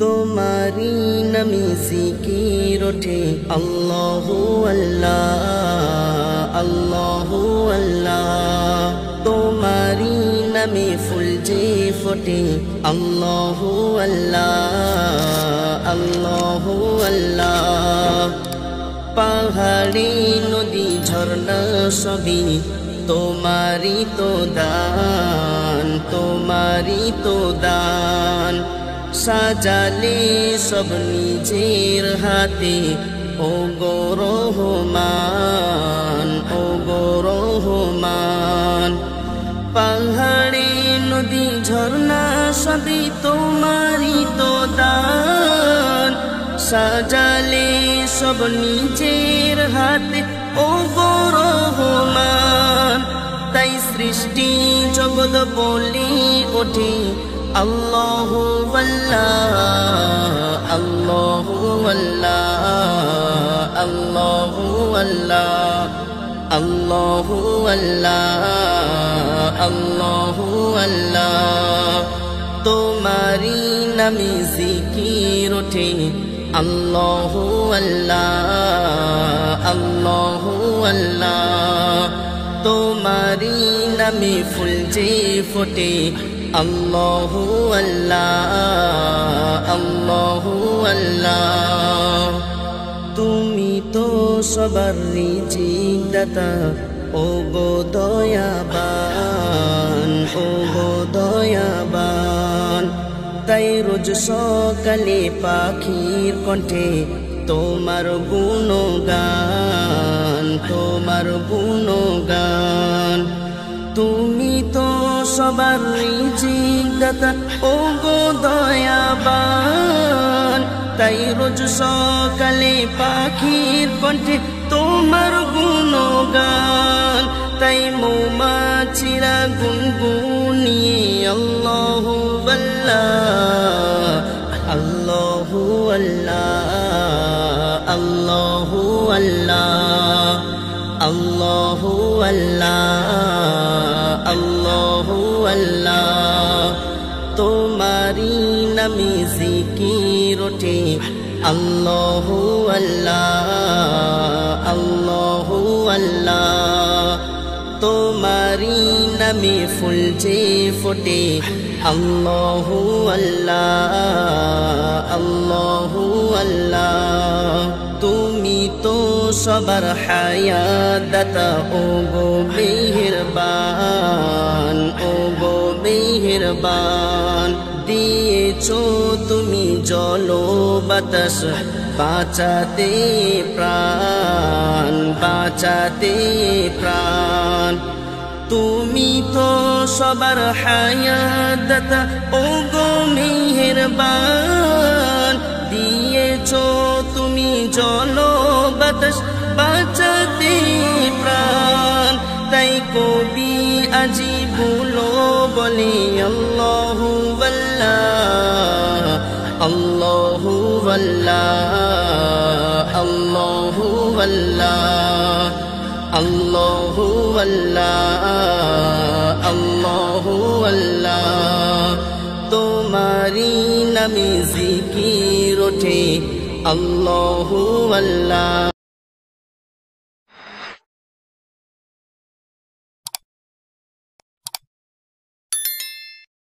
তোমারি নামে জিকির ওঠে আল্লাহু আল্লাহ আল্লাহু আল্লাহ। তোমারি নামে ফুল যে ফোটে আল্লাহু আল্লাহ আল্লাহু আল্লাহ। পাহাড়ি নদী ঝর্ণা সবই তোমারি তো দান তোমারি তো দান। সাজালে সব নিজের হাতে ও গো রহমান ও গো রহমান। পাহাড়ে নদী ঝর্ণা সবই তোমারি তো দান। সাজালে সব নিজের হাতে ও গো রহমান। তাই সৃষ্টি জগৎ বলি ওঠে আল্লাহু আল্লাহ আল্লাহু আল্লাহ আল্লাহু আল্লাহ আল্লাহু আল্লাহ আল্লাহু আল্লাহ। তোমারি নামে জিকির ওঠে আল্লাহু আল্লাহ আল্লাহু আল্লাহ। তোমারি নামে ফুল যে ফোটে আল্লাহু আল্লাহ আল্লাহু আল্লাহ। তুমি তো সবার রিজিক দাতা ও গো দয়াবান ও গো দয়াবান। তাই রোজ সকালে পাখির কণ্ঠে তোমার গুণগান তোমার গুণগান। তুমি তো সবার রিজিক দাতা ও গো দয়াবান। তাই রোজ সকালে পাখির কণ্ঠে তোমার গুণগান। তাই মৌমাছিরা গুনগুনিয়ে আল্লাহু আল্লাহ আল্লাহু আল্লাহ আল্লাহু আল্লাহ আল্লাহু আল্লাহ আল্লাহু আল্লাহ। তোমারি নামে জিকির ওঠে আল্লাহু আল্লাহ আল্লাহু আল্লাহ। তোমারি নামে ফুল যে ফোটে আল্লাহু আল্লাহ আল্লাহু আল্লাহ। তুমি তো সবার হায়াত দাতা ও গো মেহেরবান ও গো মেহেরবান। দিয়েছো তুমি জল বাতাস বাঁচাতে প্রাণ বাঁচাতে প্রাণ। তুমি তো সবার হায়াত দাতা ও গো মেহেরবান। দিয়েছো তুমি জল বাতাস বাঁচাতে প্রাণ। তাই কবি আজি বলো বলে আল্লাহু আল্লাহ আল্লাহু আল্লাহ আল্লাহু আল্লাহ আল্লাহু আল্লাহ আল্লাহু আল্লাহ। তোমারি নামে জিকির ওঠে আল্লাহু আল্লাহ।